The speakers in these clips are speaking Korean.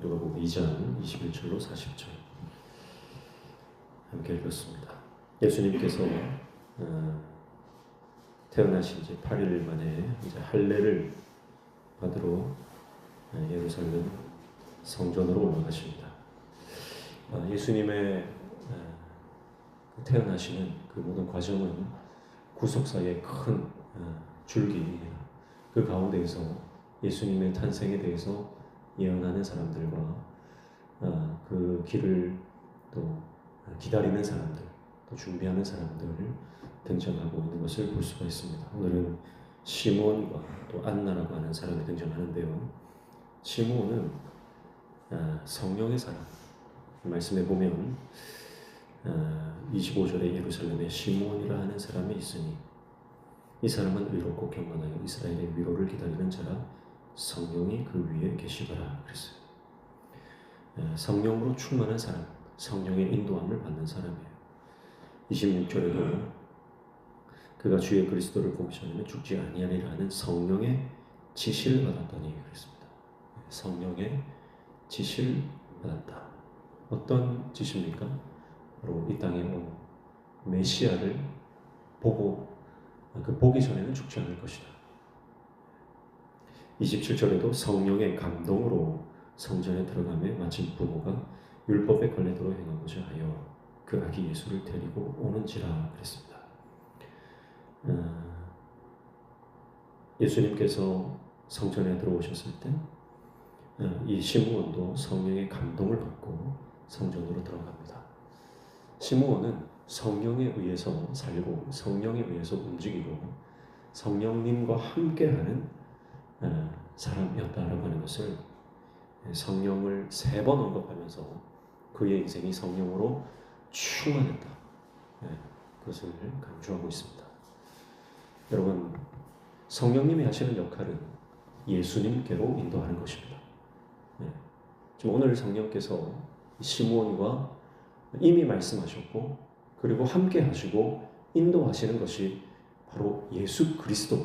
누가복음 2장 21절로 40절 함께 읽었습니다. 예수님께서 태어나신 지 8일 만에 이제 할례를 받으러 예루살렘 성전으로 올라가십니다. 예수님의 태어나시는 그 모든 과정은 구속사의 큰 줄기입니다. 그 가운데에서 예수님의 탄생에 대해서 예언하는 사람들과 그 길을 또 기다리는 사람들, 또 준비하는 사람들을 등장하고 있는 것을 볼 수가 있습니다. 오늘은 시므온과 또 안나라고 하는 사람이 등장하는데요. 시므온은 성령의 사람. 말씀에 보면 25절에 예루살렘에 시므온이라 하는 사람이 있으니 이 사람은 의롭고 경건하여 이스라엘의 위로를 기다리는 자라 성령이 그 위에 계시더라 그랬어요. 성령으로 충만한 사람, 성령의 인도함을 받는 사람이에요. 26절에도 그가 주의 그리스도를 보기 전에는 죽지 아니하리라 하는 성령의 지시를 받았더니 그랬습니다. 성령의 지시를 받았다. 어떤 지시입니까? 바로 이 땅에 온 메시아를 보고 그 보기 전에는 죽지 않을 것이다. 27절에도 성령의 감동으로 성전에 들어가며 마침 부모가 율법의 걸레대로 행하고자 하여 그 아기 예수를 데리고 오는지라 그랬습니다. 예수님께서 성전에 들어오셨을 때 이 시므온도 성령의 감동을 받고 성전으로 들어갑니다. 시므온은 성령에 의해서 살고 성령에 의해서 움직이고 성령님과 함께하는 사람이었다라고 하는 것을 성령을 3번 언급하면서 그의 인생이 성령으로 충만했다. 그것을 강조하고 있습니다. 여러분, 성령님이 하시는 역할은 예수님께로 인도하는 것입니다. 지금 오늘 성령께서 시므온과 이미 말씀하셨고 그리고 함께 하시고 인도하시는 것이 바로 예수 그리스도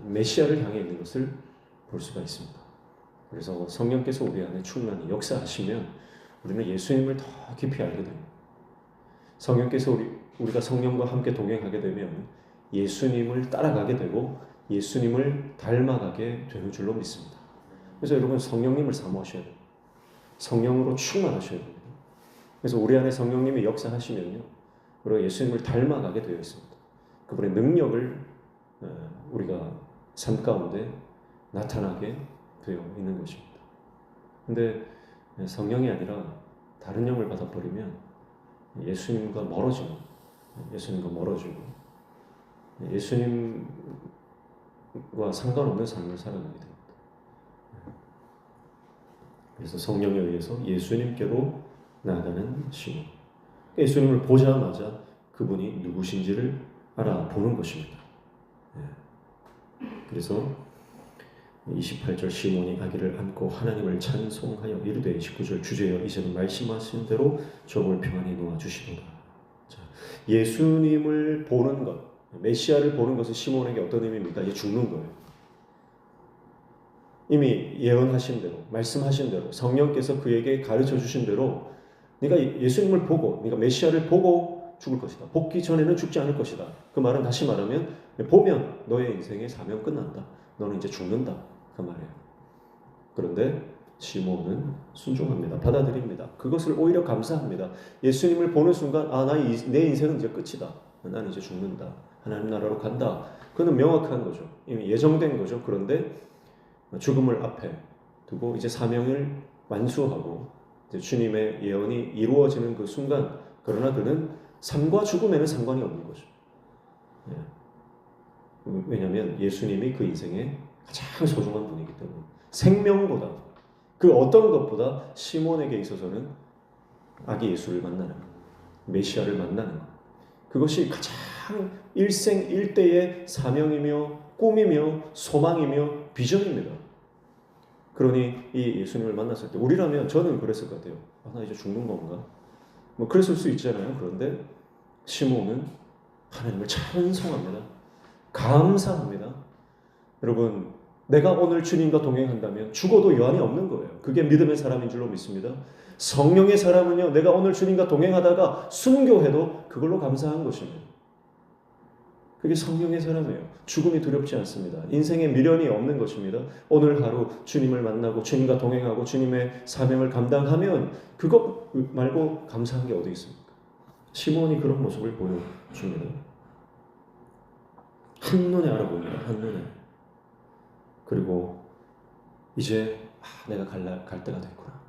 메시아를 향해 있는 것을 볼 수가 있습니다. 그래서 성령께서 우리 안에 충만히 역사하시면 우리는 예수님을 더 깊이 알게 됩니다. 성령께서 우리가 성령과 함께 동행하게 되면 예수님을 따라가게 되고 예수님을 닮아가게 되는 줄로 믿습니다. 그래서 여러분 성령님을 사모하셔야 돼요. 성령으로 충만하셔야 됩니다. 그래서 우리 안에 성령님이 역사하시면요, 우리가 예수님을 닮아가게 되어 있습니다. 그분의 능력을 우리가 삶 가운데 나타나게 되어 있는 것입니다. 근데 성령이 아니라 다른 영을 받아버리면 예수님과 멀어지고 예수님과 상관없는 삶을 살아가게 됩니다. 그래서 성령에 의해서 예수님께로 나아가는 시므온. 예수님을 보자마자 그분이 누구신지를 알아보는 것입니다. 그래서 28절 시므온이 아기를 안고 하나님을 찬송하여 이르되 29절 주제여 이제는 말씀하신 대로 종을 평안히 놓아주시도다. 예수님을 보는 것, 메시아를 보는 것은 시므온에게 어떤 의미입니까? 이게 죽는 거예요. 이미 예언하신 대로, 말씀하신 대로, 성령께서 그에게 가르쳐 주신 대로 네가 예수님을 보고, 네가 메시아를 보고 죽을 것이다. 보기 전에는 죽지 않을 것이다. 그 말은 다시 말하면 보면 너의 인생의 사명 끝난다. 너는 이제 죽는다. 그 말이에요. 그런데 시므온은 순종합니다. 받아들입니다. 그것을 오히려 감사합니다. 예수님을 보는 순간 내 인생은 이제 끝이다. 나는 이제 죽는다. 하나님 나라로 간다. 그는 명확한 거죠. 이미 예정된 거죠. 그런데 죽음을 앞에 두고 이제 사명을 완수하고 이제 주님의 예언이 이루어지는 그 순간, 그러나 그는 삶과 죽음에는 상관이 없는 거죠. 왜냐하면 예수님이 그 인생의 가장 소중한 분이기 때문에 생명보다 그 어떤 것보다 시몬에게 있어서는 아기 예수를 만나는, 메시아를 만나는 것, 그것이 가장 일생일대의 사명이며 꿈이며 소망이며 비전입니다. 그러니 이 예수님을 만났을 때 우리라면 저는 그랬을 것 같아요. 나 이제 죽는 건가? 뭐 그랬을 수 있잖아요. 그런데 시몬은 하나님을 찬송합니다. 감사합니다. 여러분, 내가 오늘 주님과 동행한다면 죽어도 여한이 없는 거예요. 그게 믿음의 사람인 줄로 믿습니다. 성령의 사람은요, 내가 오늘 주님과 동행하다가 순교해도 그걸로 감사한 것입니다. 그게 성령의 사람이에요. 죽음이 두렵지 않습니다. 인생에 미련이 없는 것입니다. 오늘 하루 주님을 만나고 주님과 동행하고 주님의 사명을 감당하면 그것 말고 감사한 게 어디 있습니까? 시몬이 그런 모습을 보여줍니다. 한눈에 알아봅니다. 한눈에. 그리고 이제 내가 갈 때가 됐구나.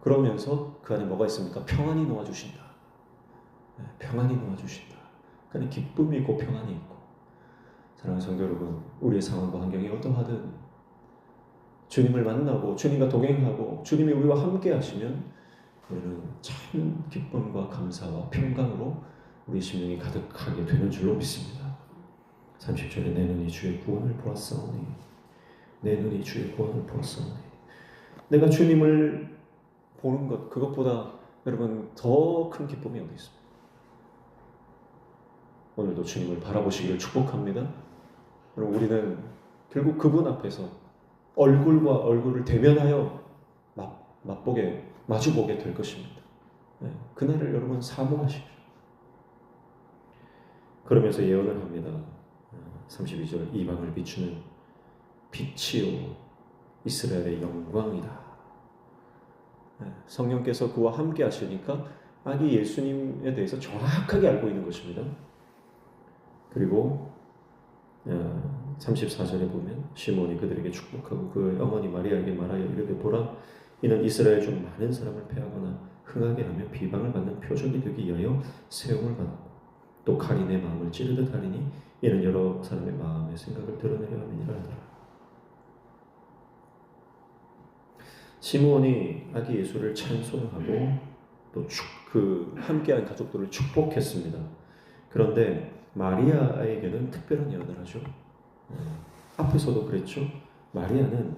그러면서 그 안에 뭐가 있습니까? 평안이 놓아주신다. 평안이 놓아주신다. 그 안에 기쁨이 있고 평안이 있고. 사랑하는 성도 여러분, 우리의 상황과 환경이 어떠하든 주님을 만나고 주님과 동행하고 주님이 우리와 함께 하시면 우리는 참 기쁨과 감사와 평강으로 우리 심령이 가득하게 되는 줄로 믿습니다. 30절에 내 눈이 주의 구원을 보았사오니, 내 눈이 주의 구원을 보았사오니. 내가 주님을 보는 것, 그것보다 여러분 더 큰 기쁨이 어디 있습니까? 오늘도 주님을 바라보시기를 축복합니다. 여러분, 우리는 결국 그분 앞에서 얼굴과 얼굴을 대면하여 마주보게 될 것입니다. 그날을 여러분 사모하십시오. 그러면서 예언을 합니다. 32절, 이방을 비추는 빛이요 이스라엘의 영광이다. 성령께서 그와 함께 하시니까 아기 예수님에 대해서 정확하게 알고 있는 것입니다. 그리고 34절에 보면 시몬이 그들에게 축복하고 그 어머니 마리아에게 말하여 이르되 보라, 이는 이스라엘 중 많은 사람을 패하거나 흥하게 하며 비방을 받는 표적이 되기 위하여 세움을 받았고 또 칼이 내 마음을 찌르듯 하리니 이는 여러 사람의 마음의 생각을 드러내려 함이니라 하더라. 시몬이 아기 예수를 찬송하고 또 그 함께한 가족들을 축복했습니다. 그런데 마리아에게는 특별한 예언을 하죠. 앞에서도 그랬죠. 마리아는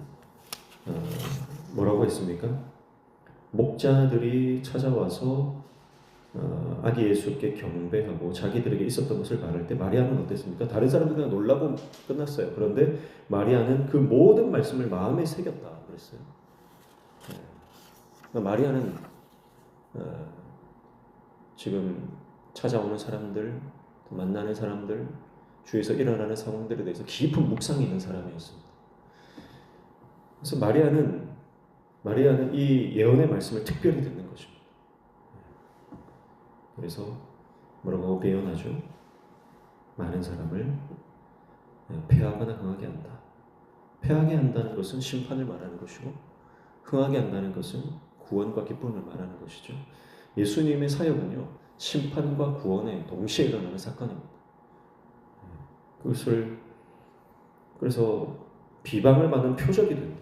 뭐라고 했습니까? 목자들이 찾아와서 아기 예수께 경배하고 자기들에게 있었던 것을 말할 때 마리아는 어땠습니까? 다른 사람들은 놀라고 끝났어요. 그런데 마리아는 그 모든 말씀을 마음에 새겼다 그랬어요. 마리아는 지금 찾아오는 사람들, 만나는 사람들, 주위에서 일어나는 상황들에 대해서 깊은 묵상이 있는 사람이었습니다. 그래서 마리아는 이 예언의 말씀을 특별히 듣는 것입니다. 그래서 뭐라고 예언하죠? 많은 사람을 패하거나 흥하게 한다. 패하게 한다는 것은 심판을 말하는 것이고 흥하게 한다는 것은 구원과 기쁨을 말하는 것이죠. 예수님의 사역은요, 심판과 구원에 동시에 일어나는 사건입니다. 그래서 비방을 받는 표적이 된다.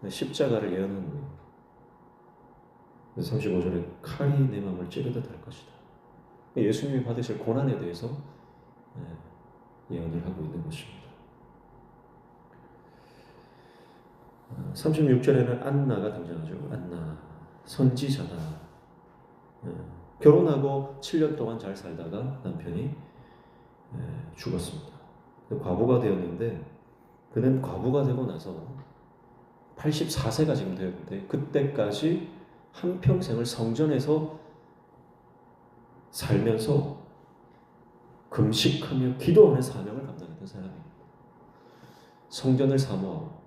십자가를 예언하는 거예요. 35절에 칼이 내 마음을 찌르듯 할 것이다. 예수님이 받으실 고난에 대해서 예언을 하고 있는 것입니다. 36절에는 안나가 등장하죠. 안나, 선지자다. 결혼하고 7년 동안 잘 살다가 남편이 죽었습니다. 과부가 되었는데 그는 과부가 되고 나서 84세가 지금 되었는데 그때까지 한평생을 성전에서 살면서 금식하며 기도하는 사명을 감당했던 사람입니다. 성전을 사모하고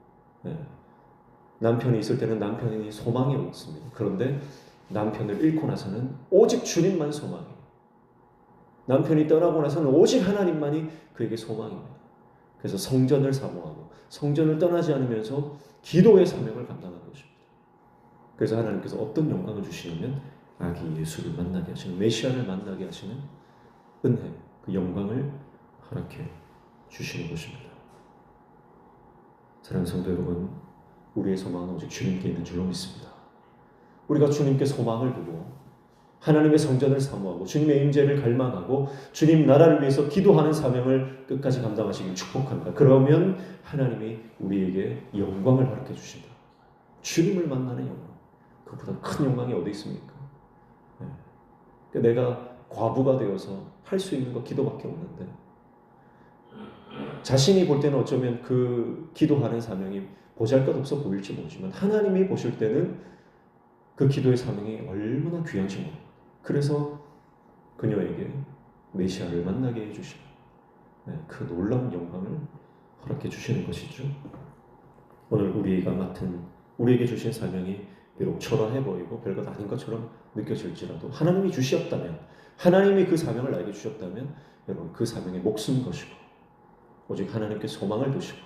남편이 있을 때는 남편이 소망이 없습니다. 그런데 남편을 잃고 나서는 오직 주님만 소망이에요. 남편이 떠나고 나서는 오직 하나님만이 그에게 소망입니다. 그래서 성전을 사모하고 성전을 떠나지 않으면서 기도의 사명을 감당한 것입니다. 그래서 하나님께서 어떤 영광을 주시냐면 아기 예수를 만나게 하시는, 메시아를 만나게 하시는 은혜, 그 영광을 허락해 주시는 것입니다. 사랑하는 성도 여러분, 우리의 소망은 오직 주님께 있는 줄로 믿습니다. 우리가 주님께 소망을 두고 하나님의 성전을 사모하고 주님의 임재를 갈망하고 주님 나라를 위해서 기도하는 사명을 끝까지 감당하시길 축복합니다. 그러면 하나님이 우리에게 영광을 허락해 주신다. 주님을 만나는 영광. 그보다 큰 영광이 어디 있습니까? 내가 과부가 되어서 할 수 있는 거 기도밖에 없는데 자신이 볼 때는 어쩌면 그 기도하는 사명이 보잘것없어 보일지 모르지만 하나님이 보실 때는 그 기도의 사명이 얼마나 귀한지 모릅니다. 그래서 그녀에게 메시아를 만나게 해주시고 그 놀라운 영광을 허락해 주시는 것이죠. 오늘 우리에게 주신 사명이 비록 초라해 보이고 별것 아닌 것처럼 느껴질지라도 하나님이 주셨다면, 하나님이 그 사명을 나에게 주셨다면 여러분 그 사명에 목숨 거시고 오직 하나님께 소망을 두시고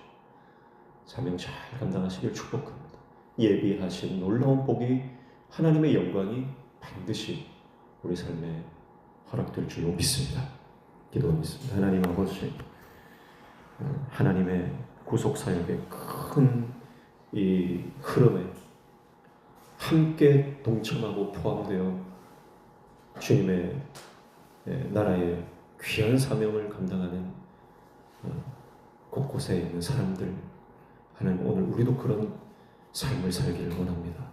사명 잘 감당하시길 축복합니다. 예비하신 놀라운 복이, 하나님의 영광이 반드시 우리 삶에 허락될 줄로 믿습니다. 기도하겠습니다. 하나님 아버지, 하나님의 구속 사역의 큰 이 흐름에 함께 동참하고 포함되어 주님의 나라의 귀한 사명을 감당하는 곳곳에 있는 사람들, 하나님 오늘 우리도 그런 삶을 살기를 원합니다.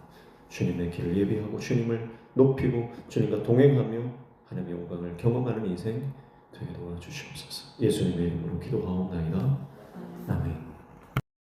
주님의 길을 예비하고 주님을 높이고 주님과 동행하며 하나님의 영광을 경험하는 인생 되게 도와주시옵소서. 예수님의 이름으로 기도하옵나이다. 아멘.